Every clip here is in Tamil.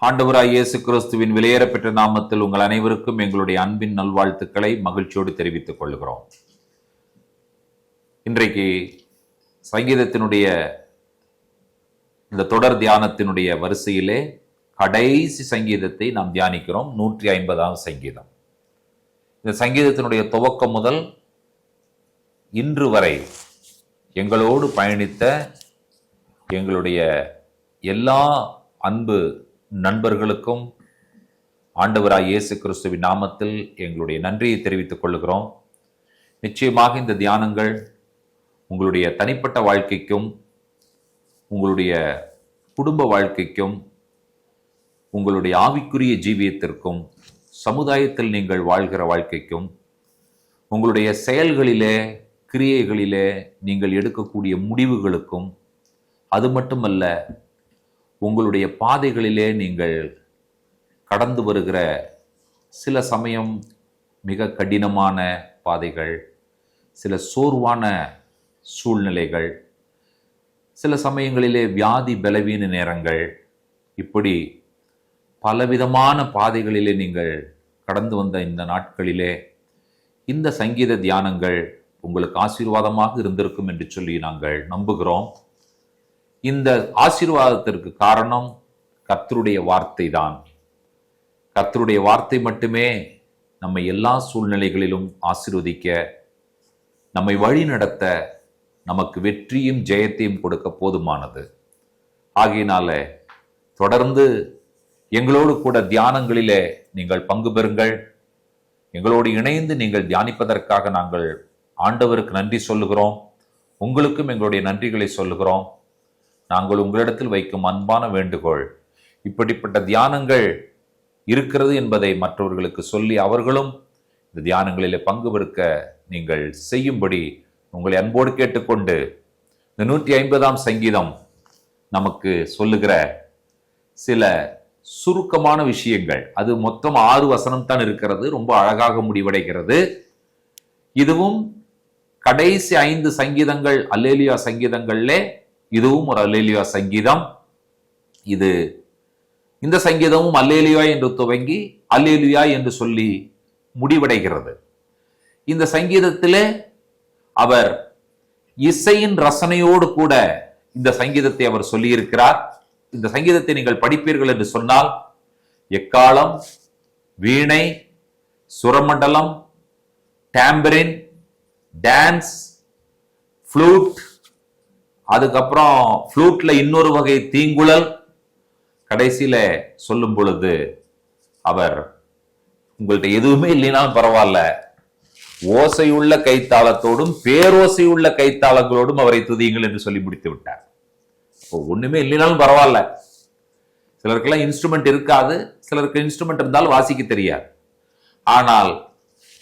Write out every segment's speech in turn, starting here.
ஆண்டவராய் இயேசு கிறிஸ்துவின் விலையேறப்பெற்ற நாமத்தில் உங்கள் அனைவருக்கும் எங்களுடைய அன்பின் நல்வாழ்த்துக்களை மகிழ்ச்சியோடு தெரிவித்துக் கொள்கிறோம். இன்றைக்கு சங்கீதத்தினுடைய இந்த தொடர் தியானத்தினுடைய வரிசையிலே கடைசி சங்கீதத்தை நாம் தியானிக்கிறோம். 150ஆம் சங்கீதம். இந்த சங்கீதத்தினுடைய துவக்கம் முதல் இன்று வரை எங்களோடு பயணித்த எங்களுடைய எல்லா அன்பு நண்பர்களுக்கும் ஆண்டவராய் இயேசு கிறிஸ்துவின் நாமத்தில் எங்களுடைய நன்றியை தெரிவித்துக் கொள்கிறோம். நிச்சயமாக இந்த தியானங்கள் உங்களுடைய தனிப்பட்ட வாழ்க்கைக்கும், உங்களுடைய குடும்ப வாழ்க்கைக்கும், உங்களுடைய ஆவிக்குரிய ஜீவியத்திற்கும், சமுதாயத்தில் நீங்கள் வாழ்கிற வாழ்க்கைக்கும், உங்களுடைய செயல்களிலே கிரியைகளிலே நீங்கள் எடுக்கக்கூடிய முடிவுகளுக்கும், அது மட்டுமல்ல உங்களுடைய பாதைகளிலே நீங்கள் கடந்து வருகிற சில சமயம் மிக கடினமான பாதைகள், சில சோர்வான சூழ்நிலைகள், சில சமயங்களிலே வியாதி பலவீன நேரங்கள், இப்படி பலவிதமான பாதைகளிலே நீங்கள் கடந்து வந்த இந்த நாட்களிலே இந்த சங்கீத தியானங்கள் உங்களுக்கு ஆசீர்வாதமாக இருந்திருக்கும் என்று சொல்லி நாங்கள் நம்புகிறோம். இந்த ஆசீர்வாதத்திற்கு காரணம் கர்த்தருடைய வார்த்தை தான். கர்த்தருடைய வார்த்தை மட்டுமே நம்மை எல்லா சூழ்நிலைகளிலும் ஆசீர்வதிக்க, நம்மை வழி நடத்த, நமக்கு வெற்றியும் ஜெயத்தையும் கொடுக்க போதுமானது. ஆகையினால தொடர்ந்து எங்களோடு கூட தியானங்களிலே நீங்கள் பங்கு பெறுங்கள். எங்களோடு இணைந்து நீங்கள் தியானிப்பதற்காக நாங்கள் ஆண்டவருக்கு நன்றி சொல்லுகிறோம். உங்களுக்கும் எங்களுடைய நன்றிகளை சொல்லுகிறோம். நாங்கள் உங்களிடத்தில் வைக்கும் அன்பான வேண்டுகோள், இப்படிப்பட்ட தியானங்கள் இருக்கிறது என்பதை மற்றவர்களுக்கு சொல்லி அவர்களும் இந்த தியானங்களிலே பங்கு பெறுக்க நீங்கள் செய்யும்படி உங்களை அன்போடு கேட்டுக்கொண்டு, இந்த 150ஆம் சங்கீதம் நமக்கு சொல்லுகிற சில சுருக்கமான விஷயங்கள், அது மொத்தம் 6 வசனம் தான் இருக்கிறது, ரொம்ப அழகாக முடிவடைகிறது. இதுவும் கடைசி 5 சங்கீதங்கள் அல்லேலூயா சங்கீதங்கள்லே இதுவும் ஒரு அல்லேலூயா சங்கீதம். இந்த சங்கீதமும் அல்லேலூயா என்று துவங்கி அல்லேலூயா என்று சொல்லி முடிவடைகிறது. இந்த சங்கீதத்திலே அவர் இசையின் ரசனையோடு கூட இந்த சங்கீதத்தை அவர் சொல்லியிருக்கிறார். இந்த சங்கீதத்தை நீங்கள் படிப்பீர்கள் என்று சொன்னால் எக்காளம், வீணை, சுரமண்டலம், டாம்பரின், டான்ஸ், ஃப்ளூட், அதுக்கப்புறம் ஃப்ளூட்ல இன்னொரு வகை தீங்குழல், கடைசியில சொல்லும் பொழுது அவர் உங்கள்கிட்ட எதுவுமே இல்லைனாலும் பரவாயில்ல, ஓசையுள்ள கைத்தாளத்தோடும் பேரோசையுள்ள கைத்தாளங்களோடும் அவரை துதியுங்கள் என்று சொல்லி முடித்து விட்டார். ஒண்ணுமே இல்லைனாலும் பரவாயில்ல. சிலருக்கெல்லாம் இன்ஸ்ட்ருமெண்ட் இருக்காது, சிலருக்கு இன்ஸ்ட்ருமெண்ட் இருந்தாலும் வாசிக்க தெரியாது. ஆனால்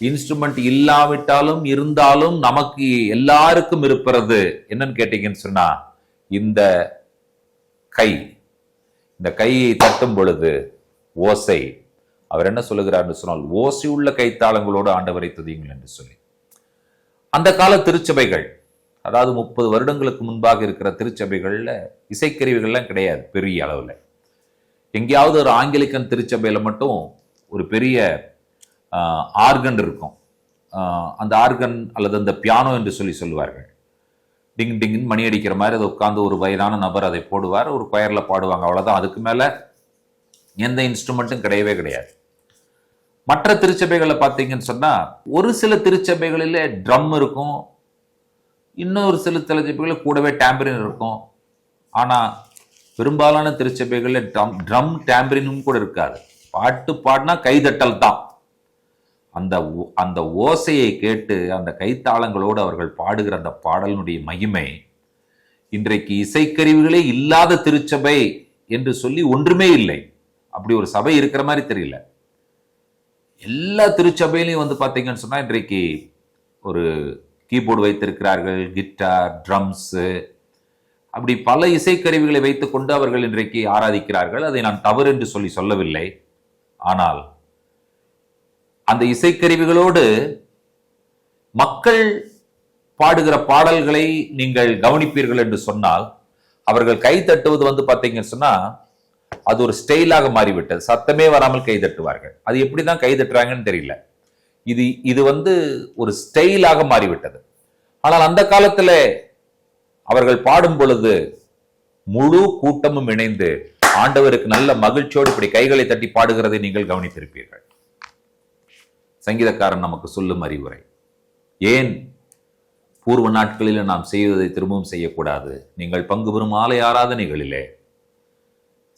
இன்ஸ்ட்ருமெண்ட் இல்லாவிட்டாலும் இருந்தாலும் நமக்கு எல்லாருக்கும் இருப்பது என்னன்னு கேட்டீங்கன்னு சொன்னா இந்த கையை தட்டும் பொழுது ஓசை. அவர் என்ன சொல்லுகிறார் சொன்னால், ஓசை உள்ள கைத்தாளங்களோடு ஆண்டவரை துதியுங்கள் என்று சொல்லி. அந்த கால திருச்சபைகள், அதாவது 30 வருடங்களுக்கு முன்பாக இருக்கிற திருச்சபைகள்ல இசைக்கருவிகள்லாம் கிடையாது பெரிய அளவுல. எங்கேயாவது ஒரு ஆங்கிலிக்கன் திருச்சபையில மட்டும் ஒரு பெரிய ஆர்கன் இருக்கும். அந்த ஆர்கன் அல்லது அந்த பியானோ என்று சொல்லி சொல்லுவார்கள். டிங் டிங்னு மணி அடிக்கிற மாதிரி அதை உட்கார்ந்து ஒரு வயதான நபர் அதை போடுவார், ஒரு கொயர்ல பாடுவாங்க, அவ்வளவுதான். அதுக்கு மேல எந்த இன்ஸ்ட்ருமெண்ட்டும் கிடையவே கிடையாது. மற்ற திருச்சபைகளை பார்த்தீங்கன்னு சொன்னா ஒரு சில திருச்சபைகளிலே ட்ரம் இருக்கும், இன்னொரு சில திருச்சபைகளில் கூடவே டாம்பரின் இருக்கும். ஆனா பெரும்பாலான திருச்சபைகளில் ட்ரம் டாம்பரினும் கூட இருக்காது. பாட்டு பாடினா கைதட்டல் தான். அந்த ஓசையை கேட்டு அந்த கைத்தாளங்களோடு அவர்கள் பாடுகிற அந்த பாடலினுடைய மகிமை, இன்றைக்கு இசைக்கருவிகளே இல்லாத திருச்சபை என்று சொல்லி ஒன்றுமே இல்லை. அப்படி ஒரு சபை இருக்கிற மாதிரி தெரியல. எல்லா திருச்சபையிலையும் பார்த்தீங்கன்னு சொன்னா இன்றைக்கு ஒரு கீபோர்டு வைத்திருக்கிறார்கள், கிட்டார், ட்ரம்ஸ், அப்படி பல இசைக்கருவிகளை வைத்துக்கொண்டு அவர்கள் இன்றைக்கு ஆராதிக்கிறார்கள். அதை நான் தவறு என்று சொல்லவில்லை. ஆனால் அந்த இசைக்கருவிகளோடு மக்கள் பாடுகிற பாடல்களை நீங்கள் கவனிப்பீர்கள் என்று சொன்னால் அவர்கள் கை தட்டுவது பார்த்தீங்கன்னு சொன்னா அது ஒரு ஸ்டைலாக மாறிவிட்டது. சத்தமே வராமல் கைதட்டுவார்கள். அது எப்படிதான் கைதட்டுறாங்கன்னு தெரியல. இது ஒரு ஸ்டைலாக மாறிவிட்டது. ஆனால் அந்த காலத்துல அவர்கள் பாடும் பொழுது முழு கூட்டமும் இணைந்து ஆண்டவருக்கு நல்ல மகிழ்ச்சியோடு இப்படி கைகளை தட்டி பாடுகிறதை நீங்கள் கவனித்திருப்பீர்கள். சங்கீதக்காரன் நமக்கு சொல்லும் அறிவுரை, ஏன் பூர்வ நாட்களில் நாம் செய்வதை திரும்பவும் செய்யக்கூடாது? நீங்கள் பங்கு பெறும் ஆலய ஆராதனைகளிலே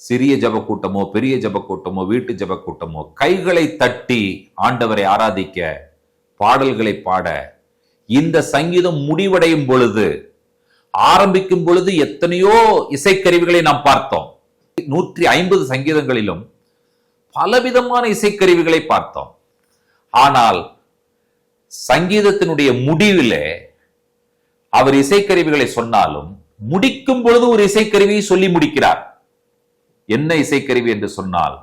சிறிய ஜப கூட்டமோ பெரிய ஜப கூட்டமோ வீட்டு ஜப கூட்டமோ கைகளை தட்டி ஆண்டவரை ஆராதிக்க பாடல்களை பாட, இந்த சங்கீதம் முடிவடையும் பொழுது, ஆரம்பிக்கும் பொழுது எத்தனையோ இசைக்கருவிகளை நாம் பார்த்தோம். 150 சங்கீதங்களிலும் பலவிதமான இசைக்கருவிகளை பார்த்தோம். ஆனால் சங்கீதத்தினுடைய முடிவிலே அவர் இசைக்கருவிகளை சொன்னாலும் முடிக்கும் பொழுது ஒரு இசைக்கருவியை சொல்லி முடிக்கிறார். என்ன இசைக்கருவி என்று சொன்னால்,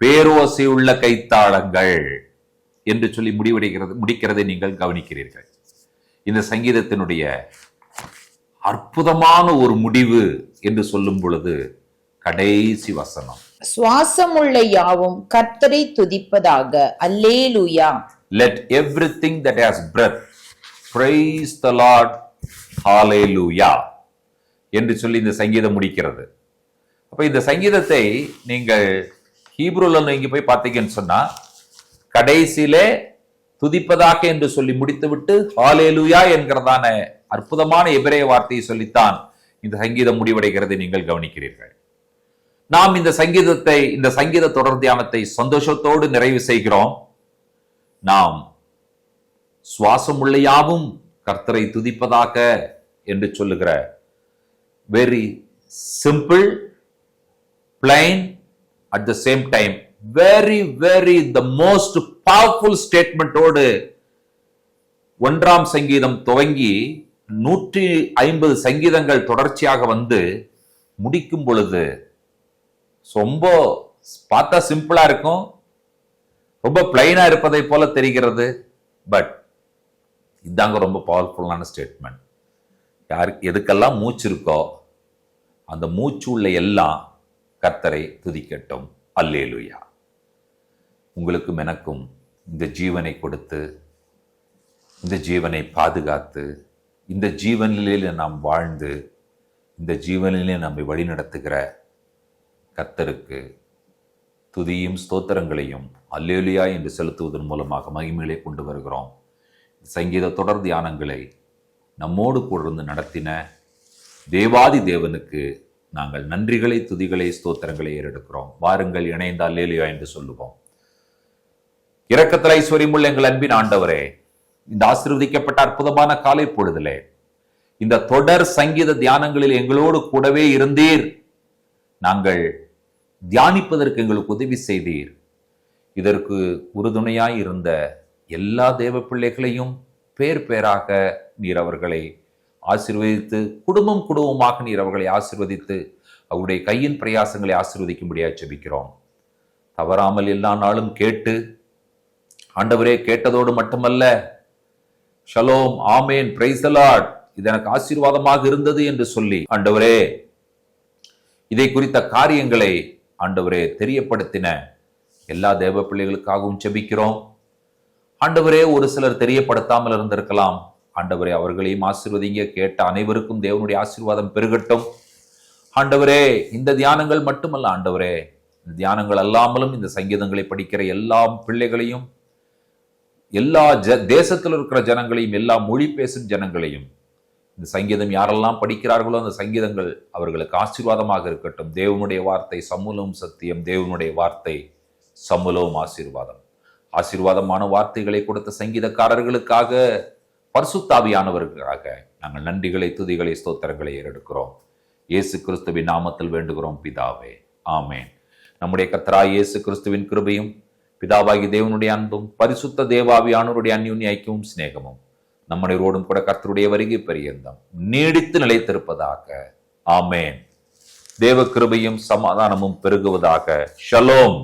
பேரோசை உள்ள கைத்தாளங்கள் என்று சொல்லி முடிக்கிறதை நீங்கள் கவனிக்கிறீர்கள். இந்த சங்கீதத்தினுடைய அற்புதமான ஒரு முடிவு என்று சொல்லும் பொழுது கடைசி வசனம், சுவாசமுள்ள யாவும் கர்த்தரை துதிப்பதாக, அல்லேலூயா. Let everything that has breath praise the Lord, hallelujah என்று சொல்லி இந்த சங்கீதம் முடிக்கிறது. அப்ப இந்த சங்கீதத்தை நீங்கள் ஹீப்ரூல நீங்க போய் பார்த்தீங்கன்னு சொன்னா, கடைசியிலே துதிப்பதாக என்று சொல்லி முடித்துவிட்டு ஹalleluya என்கிறதான அற்புதமான எபிரேய வார்த்தையை சொல்லித்தான் இந்த சங்கீதம் முடிவடைகிறது. நீங்கள் கவனிக்கிறீர்கள். நாம் இந்த சங்கீத தொடர் தியானத்தை சந்தோஷத்தோடு நிறைவு செய்கிறோம். நாம் சுவாசமுள்ள யாவும் கர்த்தரை துதிப்பதாக என்று சொல்லுகிற very simple, plain, at the same time very very the most powerful ஸ்டேட்மெண்டோடு 1ஆம் சங்கீதம் துவங்கி 150 சங்கீதங்கள் தொடர்ச்சியாக வந்து முடிக்கும் பொழுது ரொம்ப பார்த்தா சிம்பிளா இருக்கும், ரொம்ப பிளைனா இருப்பதை போல தெரிகிறது. பட் இதாங்க ரொம்ப பவர்ஃபுல்லான ஸ்டேட்மெண்ட். யாருக்கு எதுக்கெல்லாம் மூச்சு இருக்கோ அந்த மூச்சு உள்ள எல்லாம் கர்த்தரை துதிக்கட்டும், அல்லேலூயா. உங்களுக்கும் எனக்கும் இந்த ஜீவனை கொடுத்து, இந்த ஜீவனை பாதுகாத்து, இந்த ஜீவனிலே நாம் வாழ்ந்து, இந்த ஜீவனிலே நம்மை வழிநடத்துகிற கர்த்தருக்கு துதியும் ஸ்தோத்திரங்களையும் அல்லேலூயா என்று செலுத்துவதன் மூலமாக மகிமைகளை கொண்டு வருகிறோம். சங்கீத தொடர் தியானங்களை நம்மோடு கூர்ந்து நடத்தின தேவாதி தேவனுக்கு நாங்கள் நன்றிகளை, துதிகளை, ஸ்தோத்திரங்களை ஏறெடுக்கிறோம். வாருங்கள், இணைந்த அல்லேலூயா என்று சொல்லுவோம். இரக்கத்தில் ஐஸ்வர்யமுள்ள எங்கள் அன்பின் ஆண்டவரே, இந்த ஆசீர்வதிக்கப்பட்ட அற்புதமான காலை பொழுதிலே இந்த தொடர் சங்கீத தியானங்களில் எங்களோடு கூடவே இருந்தீர். நாங்கள் தியானிப்பதற்கு எங்களுக்கு உதவி செய்தீர். இதற்கு உறுதுணையாய் இருந்த எல்லா தேவ பிள்ளைகளையும் பேர் பேராக நீர் அவர்களை ஆசீர்வதித்து, குடும்பம் குடும்பமாக நீர் அவர்களை ஆசீர்வதித்து, அவருடைய கையின் பிரயாசங்களை ஆசீர்வதிக்கும்படியாக ஜெபிக்கிறோம். தவறாமல் எல்லா நாளும் கேட்டு, ஆண்டவரே கேட்டதோடு மட்டுமல்ல, shalom, amen, praise the Lord, இது எனக்கு ஆசீர்வாதமாக இருந்தது என்று சொல்லி, ஆண்டவரே இதை குறித்த காரியங்களை ஆண்டவரே தெரியப்படுத்தின எல்லா தேவ பிள்ளைகளுக்காகவும் ஜெபிக்கிறோம். ஆண்டவரே ஒரு சிலர் தெரியப்படுத்தாமல் இருந்திருக்கலாம். ஆண்டவரே அவர்களையும் ஆசீர்வதிங்க. கேட்ட அனைவருக்கும் தேவனுடைய ஆசீர்வாதம் பெருகட்டும். ஆண்டவரே இந்த தியானங்கள் மட்டுமல்ல, ஆண்டவரே இந்த தியானங்கள் அல்லாமலும் இந்த சங்கீதங்களை படிக்கிற எல்லா பிள்ளைகளையும், எல்லா தேசத்தில் இருக்கிற ஜனங்களையும், எல்லா மொழி பேசும் ஜனங்களையும், இந்த சங்கீதம் யாரெல்லாம் படிக்கிறார்களோ அந்த சங்கீதங்கள் அவர்களுக்கு ஆசீர்வாதமாக இருக்கட்டும். தேவனுடைய வார்த்தை சமூலம் சத்தியம், தேவனுடைய வார்த்தை சமூலம் ஆசீர்வாதம். ஆசீர்வாதமான வார்த்தைகளை கொடுத்த சங்கீதக்காரர்களுக்காக, பரிசுத்தாவியானவர்களுக்காக நாங்கள் நன்றிகளை, துதிகளை, ஸ்தோத்திரங்களை ஏறெடுக்கிறோம். இயேசு கிறிஸ்துவின் நாமத்தில் வேண்டுகிறோம் பிதாவே, ஆமேன். நம்முடைய கர்த்தராகிய இயேசு கிறிஸ்துவின் கிருபையும், பிதாவாகி தேவனுடைய அன்பும், பரிசுத்த தேவாவியானவருடைய அந்யோன்ய ஐக்கியமும் சிநேகமும் நம்முடையோடும் கூட கர்த்தருடைய வருகை பரியந்தம் நீடித்து நிலைத்திருப்பதாக. ஆமேன். தேவ கிருபையும் சமாதானமும் பெருகுவதாக. ஷலோம்.